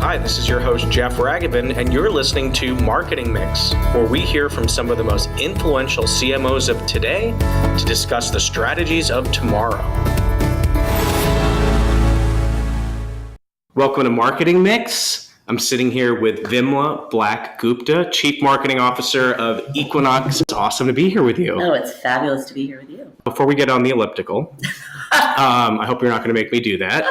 Hi, this is your host, Jeff Ragovin, and you're listening to Marketing Mix, where we hear from some of the most influential CMOs of today to discuss the strategies of tomorrow. Welcome to Marketing Mix. I'm sitting here with Vimla Black Gupta, Chief Marketing Officer of Equinox. It's awesome to be here with you. Oh, it's fabulous to be here with you. Before we get on the elliptical, I hope you're not going to make me do that.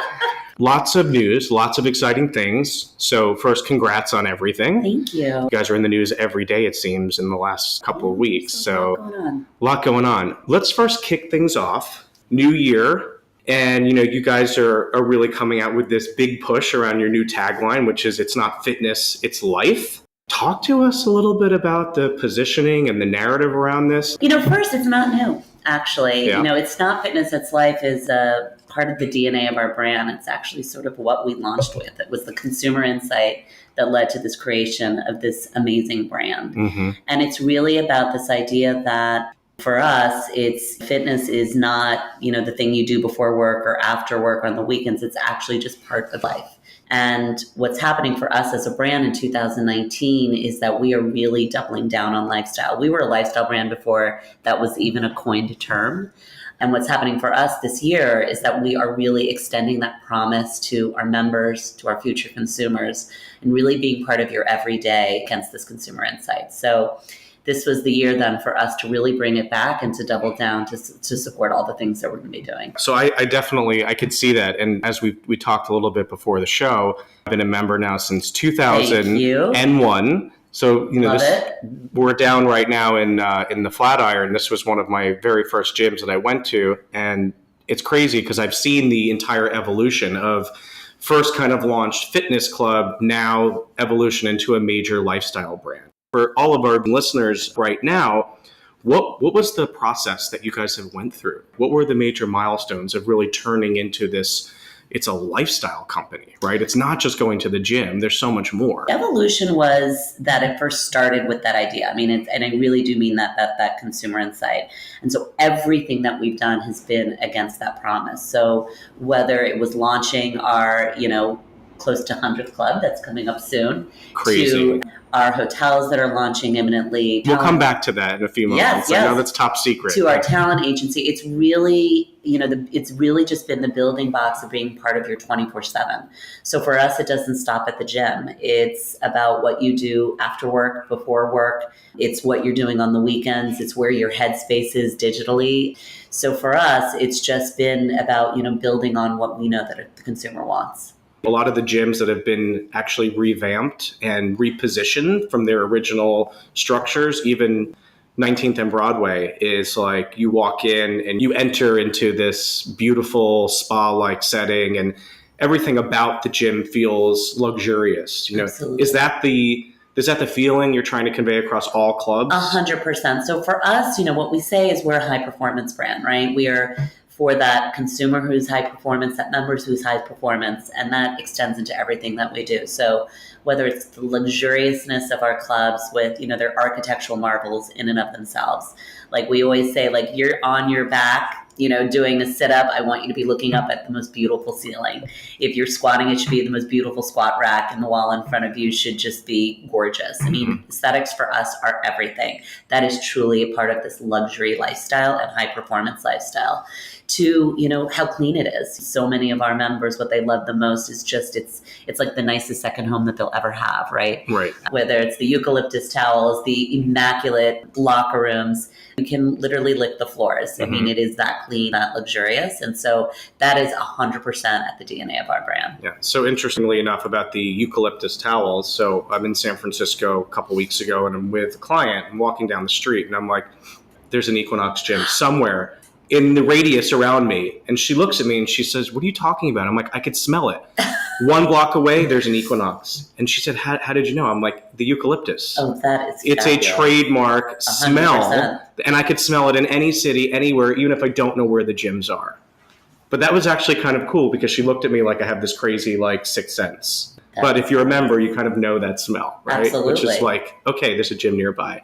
Lots of news, lots of exciting things. So first, congrats on everything. Thank you. You guys are in the news every day, it seems, in the last couple of weeks. So a lot going on. Let's first kick things off. New year. And, you guys are really coming out with this big push around your new tagline, which is it's not fitness, it's life. Talk to us a little bit about the positioning and the narrative around this. First, it's not new, actually. Yeah. It's not fitness, it's life is a part of the DNA of our brand. It's actually sort of what we launched with. It was the consumer insight that led to this creation of this amazing brand. Mm-hmm. And it's really about this idea that for us, fitness is not, the thing you do before work or after work on the weekends. It's actually just part of life. And what's happening for us as a brand in 2019 is that we are really doubling down on lifestyle. We were a lifestyle brand before that was even a coined term. And what's happening for us this year is that we are really extending that promise to our members, to our future consumers, and really being part of your everyday against this consumer insight. So this was the year then for us to really bring it back and to double down to support all the things that we're going to be doing. So I could see that. And as we talked a little bit before the show, I've been a member now since 2001. So, we're down right now in the Flatiron. This was one of my very first gyms that I went to. And it's crazy because I've seen the entire evolution of first kind of launched fitness club, now evolution into a major lifestyle brand. For all of our listeners right now, what was the process that you guys have went through? What were the major milestones of really turning into this? It's a lifestyle company, right? It's not just going to the gym. There's so much more. Evolution was that it first started with that idea. And I really do mean that consumer insight. And so everything that we've done has been against that promise. So whether it was launching our, close to 100th club that's coming up soon. Crazy. To our hotels that are launching imminently. We'll come back to that in a few moments. Yes. I know that's top secret. To our talent agency. It's really, it's really just been the building blocks of being part of your 24/7. So for us, it doesn't stop at the gym. It's about what you do after work, before work. It's what you're doing on the weekends. It's where your headspace is digitally. So for us, it's just been about, building on what we know that the consumer wants. A lot of the gyms that have been actually revamped and repositioned from their original structures, even 19th and Broadway, is like you walk in and you enter into this beautiful spa-like setting and everything about the gym feels luxurious. Absolutely. Is that the feeling you're trying to convey across all clubs? 100%. So for us, what we say is we're a high performance brand, right? We are for that consumer who's high performance, that members who's high performance, and that extends into everything that we do. So whether it's the luxuriousness of our clubs with, their architectural marvels in and of themselves. Like we always say, like you're on your back, doing a sit-up, I want you to be looking up at the most beautiful ceiling. If you're squatting, it should be the most beautiful squat rack, and the wall in front of you should just be gorgeous. Aesthetics for us are everything. That is truly a part of this luxury lifestyle and high performance lifestyle. To, how clean it is. So many of our members, what they love the most is just, it's like the nicest second home that they'll ever have, right? Right. Whether it's the eucalyptus towels, the immaculate locker rooms, you can literally lick the floors. It is that clean, that luxurious. And so that is 100% at the DNA of our brand. Yeah. So interestingly enough about the eucalyptus towels. So I'm in San Francisco a couple weeks ago and I'm with a client. I'm walking down the street and I'm like, there's an Equinox gym somewhere in the radius around me. And she looks at me and she says, what are you talking about? I'm like, I could smell it. 1 block away, there's an Equinox. And she said, how did you know? I'm like, the eucalyptus. Oh, that is It's fabulous. a trademark 100%. smell. And I could smell it in any city, anywhere, even if I don't know where the gyms are. But that was actually kind of cool because she looked at me like I have this crazy, sixth sense. But if you're a member, you kind of know that smell, right? Absolutely. Which is like, okay, there's a gym nearby.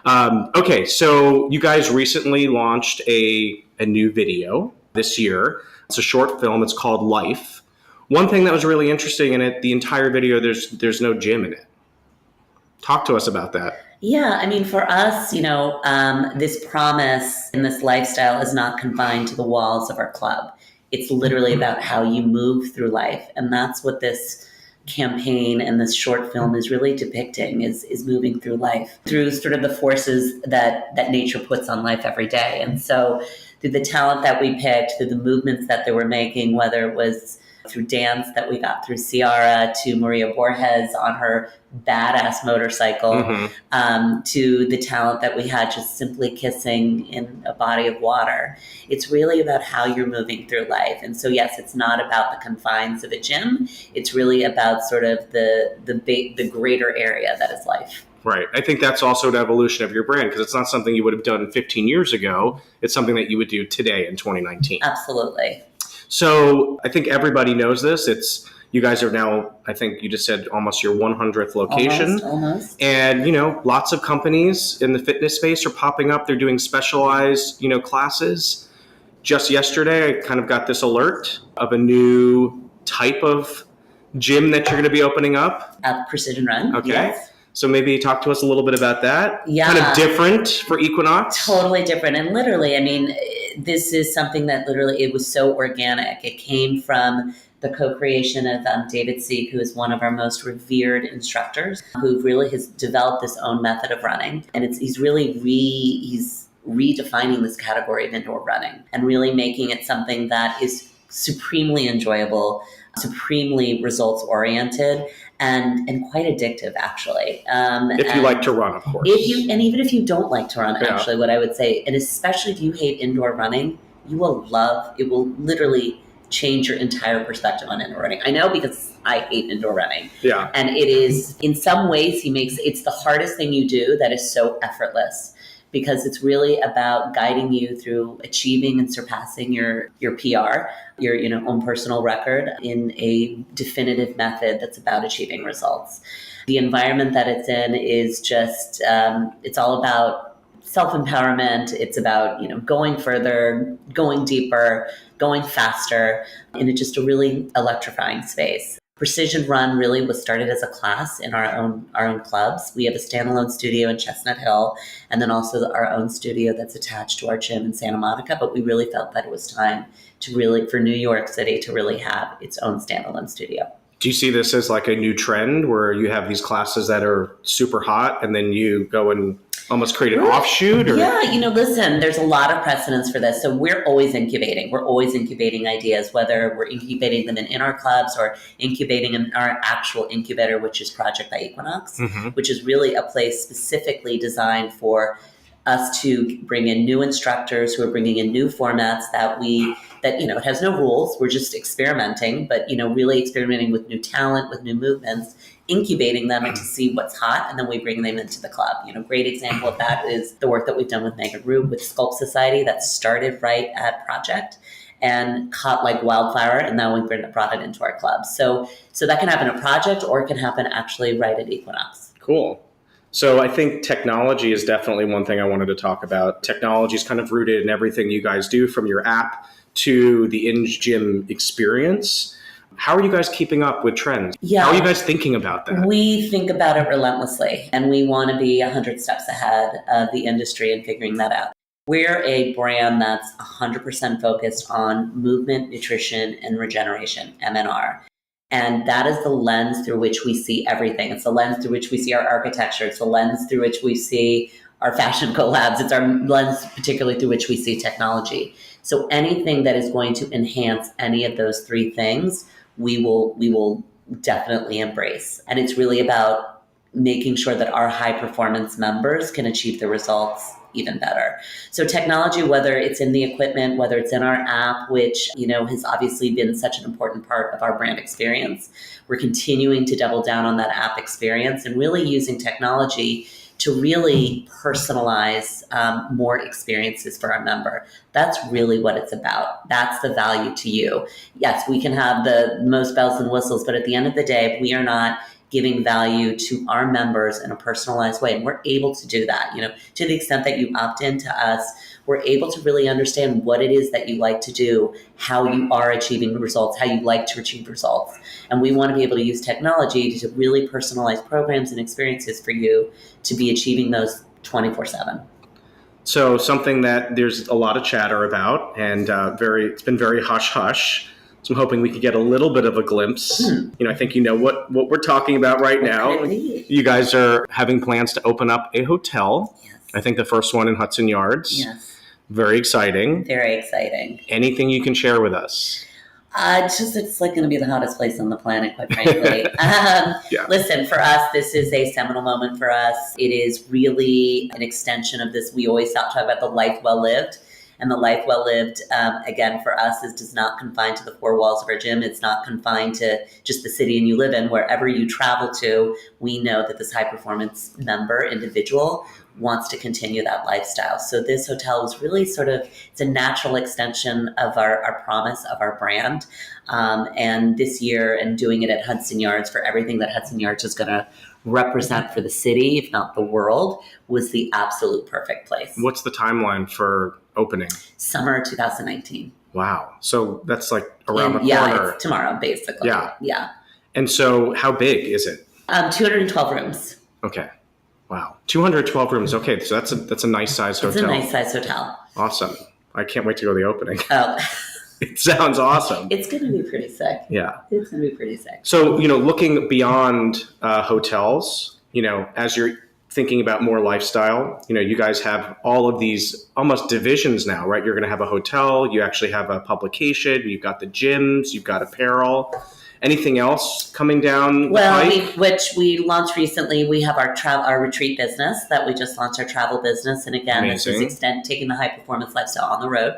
Okay, so you guys recently launched a new video this year. It's a short film. It's called Life. One thing that was really interesting in it, the entire video, there's no gym in it. Talk to us about that. Yeah, I mean, for us, this promise and this lifestyle is not confined to the walls of our club. It's literally about how you move through life. And that's what this campaign and this short film is really depicting, is moving through life, through sort of the forces that nature puts on life every day. And so through the talent that we picked, through the movements that they were making, whether it was through dance that we got through Ciara, to Maria Borges on her badass motorcycle, to the talent that we had just simply kissing in a body of water. It's really about how you're moving through life. And so, yes, it's not about the confines of a gym. It's really about sort of the greater area that is life. Right. I think that's also an evolution of your brand, because it's not something you would have done 15 years ago. It's something that you would do today in 2019. Absolutely. So I think everybody knows this. You guys are now, I think you just said, almost your 100th location. Almost. And, lots of companies in the fitness space are popping up. They're doing specialized, classes. Just yesterday, I kind of got this alert of a new type of gym that you're going to be opening up. Precision Run. Okay. Yes. So maybe talk to us a little bit about that. Yeah. Kind of different for Equinox. Totally different. And literally, I mean, this is something that literally, it was so organic. It came from the co-creation of David Seek, who is one of our most revered instructors, who really has developed this own method of running. And he's redefining this category of indoor running and really making it something that is supremely enjoyable, supremely results oriented, and quite addictive, actually. If you like to run, of course. And even if you don't like to run, actually, what I would say, and especially if you hate indoor running, it will literally change your entire perspective on indoor running. I know, because I hate indoor running. Yeah. And it is, in some ways, it's the hardest thing you do that is so effortless, because it's really about guiding you through achieving and surpassing your PR, your own personal record, in a definitive method that's about achieving results. The environment that it's in is just, it's all about self-empowerment. It's about, going further, going deeper, going faster, in just a really electrifying space. Precision Run really was started as a class in our own clubs. We have a standalone studio in Chestnut Hill, and then also our own studio that's attached to our gym in Santa Monica. But we really felt that it was time for New York City to really have its own standalone studio. Do you see this as like a new trend where you have these classes that are super hot and then you go and almost create an offshoot? Or? Yeah, listen, there's a lot of precedence for this. So we're always incubating. We're always incubating ideas, whether we're incubating them in our clubs or incubating in our actual incubator, which is Project by Equinox, which is really a place specifically designed for us to bring in new instructors who are bringing in new formats that it has no rules. We're just experimenting, but, really experimenting with new talent, with new movements, incubating them and to see what's hot, and then we bring them into the club. Great example of that is the work that we've done with Megan Rube with Sculpt Society, that started right at Project and caught like wildfire, and now we've brought it into our club. So that can happen at Project, or it can happen actually right at Equinox. Cool. So I think technology is definitely one thing I wanted to talk about. Technology is kind of rooted in everything you guys do, from your app to the in-gym experience. How are you guys keeping up with trends? Yeah. How are you guys thinking about that? We think about it relentlessly, and we want to be 100 steps ahead of the industry in figuring that out. We're a brand that's 100% focused on movement, nutrition, and regeneration, MNR. And that is the lens through which we see everything. It's the lens through which we see our architecture. It's the lens through which we see our fashion collabs. It's our lens particularly through which we see technology. So anything that is going to enhance any of those three things, we will definitely embrace. And it's really about making sure that our high performance members can achieve the results even better. So technology, whether it's in the equipment, whether it's in our app, which, has obviously been such an important part of our brand experience, we're continuing to double down on that app experience and really using technology to really personalize more experiences for our member. That's really what it's about. That's the value to you. Yes, we can have the most bells and whistles, but at the end of the day, if we are not giving value to our members in a personalized way, and we're able to do that, to the extent that you opt into us, we're able to really understand what it is that you like to do, how you are achieving results, how you like to achieve results. And we want to be able to use technology to really personalize programs and experiences for you to be achieving those 24/7. So something that there's a lot of chatter about, and it's been very hush hush. So I'm hoping we could get a little bit of a glimpse. I think you know what we're talking about right now. You guys are having plans to open up a hotel. Yes. I think the first one in Hudson Yards. Yes. Very exciting. Very exciting. Anything you can share with us? It's like going to be the hottest place on the planet, quite frankly. Listen, for us, this is a seminal moment for us. It is really an extension of this. We always talk about the life well lived. And the life well lived, again, for us, does not confine to the four walls of our gym. It's not confined to just the city you live in. Wherever you travel to, we know that this high performance member, individual, wants to continue that lifestyle. So this hotel was really it's a natural extension of our promise, of our brand. And this year, and doing it at Hudson Yards for everything that Hudson Yards is going to represent for the city, if not the world, was the absolute perfect place. What's the timeline for opening? Summer 2019. Wow. So that's like around the corner. Yeah, it's tomorrow, basically. Yeah. And so how big is it? 212 rooms. Okay. Wow. 212 rooms. Okay. So that's a nice size hotel. It's a nice size hotel. Awesome. I can't wait to go to the opening. Oh. It sounds awesome. It's going to be pretty sick. Yeah. It's going to be pretty sick. So, looking beyond hotels, as you're thinking about more lifestyle, you guys have all of these almost divisions now, right? You're going to have a hotel. You actually have a publication. You've got the gyms. You've got apparel. Anything else coming down the pike? Which we launched recently. We have our retreat business that we just launched, our travel business. And again, Amazing. This is taking the high performance lifestyle on the road.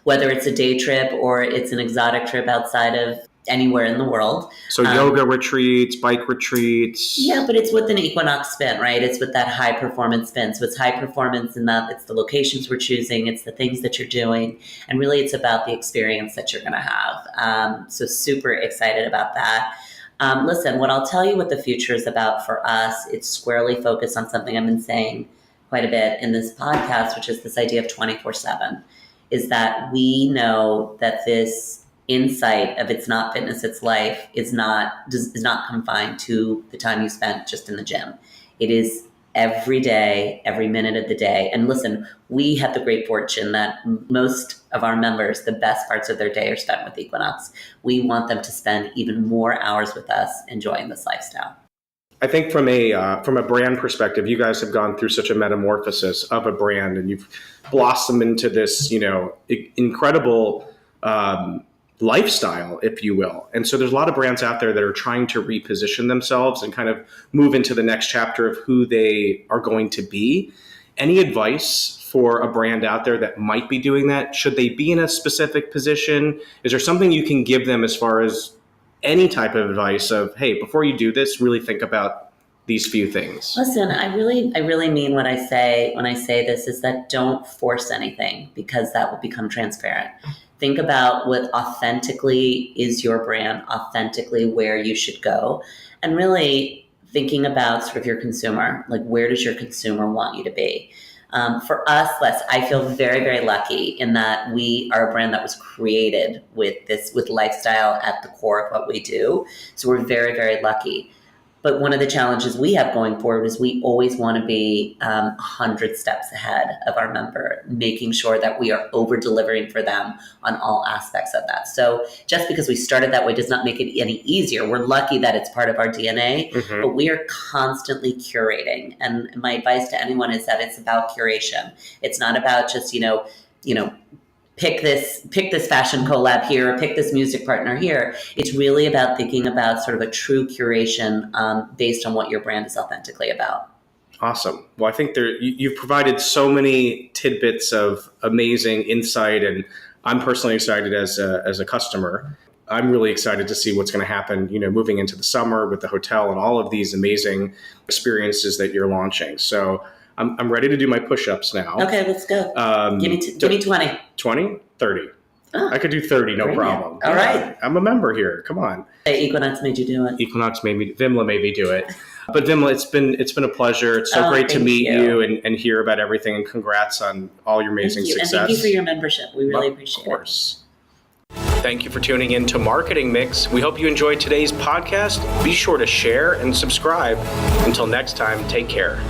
Whether it's a day trip or it's an exotic trip outside of anywhere in the world. So yoga retreats, bike retreats. Yeah, but it's with an Equinox spin, right? It's with that high performance spin. So it's high performance in that it's the locations we're choosing, it's the things that you're doing, and really it's about the experience that you're going to have. So super excited about that. Listen, what I'll tell you what the future is about for us, it's squarely focused on something I've been saying quite a bit in this podcast, which is this idea of 24/7. Is that we know that this insight of it's not fitness, it's life is not confined to the time you spent just in the gym. It is every day, every minute of the day. And listen, we have the great fortune that most of our members, the best parts of their day are spent with Equinox. We want them to spend even more hours with us enjoying this lifestyle. I think from a brand perspective, you guys have gone through such a metamorphosis of a brand, and you've blossomed into this, incredible lifestyle, if you will. And so there's a lot of brands out there that are trying to reposition themselves and kind of move into the next chapter of who they are going to be. Any advice for a brand out there that might be doing that? Should they be in a specific position? Is there something you can give them as far as any type of advice of, hey, before you do this, really think about these few things? Listen, I really mean what I say when I say this, is that don't force anything, because that will become transparent. Think about what authentically is your brand, authentically where you should go, and really thinking about sort of your consumer, like where does your consumer want you to be? For us, I feel very, very lucky in that we are a brand that was created with lifestyle at the core of what we do. So we're very, very lucky. But one of the challenges we have going forward is we always want to be 100 steps ahead of our member, making sure that we are over-delivering for them on all aspects of that. So just because we started that way does not make it any easier. We're lucky that it's part of our DNA, but we are constantly curating. And my advice to anyone is that it's about curation. It's not about just, pick this fashion collab here, or pick this music partner here. It's really about thinking about sort of a true curation based on what your brand is authentically about. Awesome. Well, I think you've provided so many tidbits of amazing insight, and I'm personally excited as a customer. I'm really excited to see what's going to happen, moving into the summer with the hotel and all of these amazing experiences that you're launching. So I'm ready to do my push-ups now. Okay, let's go. Give me 20. 20? 30. Oh, I could do 30, no problem. All right. I'm a member here. Come on. Equinox made you do it. Vimla made me do it. But Vimla, it's been a pleasure. It's so great to meet you and hear about everything, and congrats on all your amazing success. And thank you for your membership. We really appreciate it. Of course. Thank you for tuning in to Marketing Mix. We hope you enjoyed today's podcast. Be sure to share and subscribe. Until next time, take care.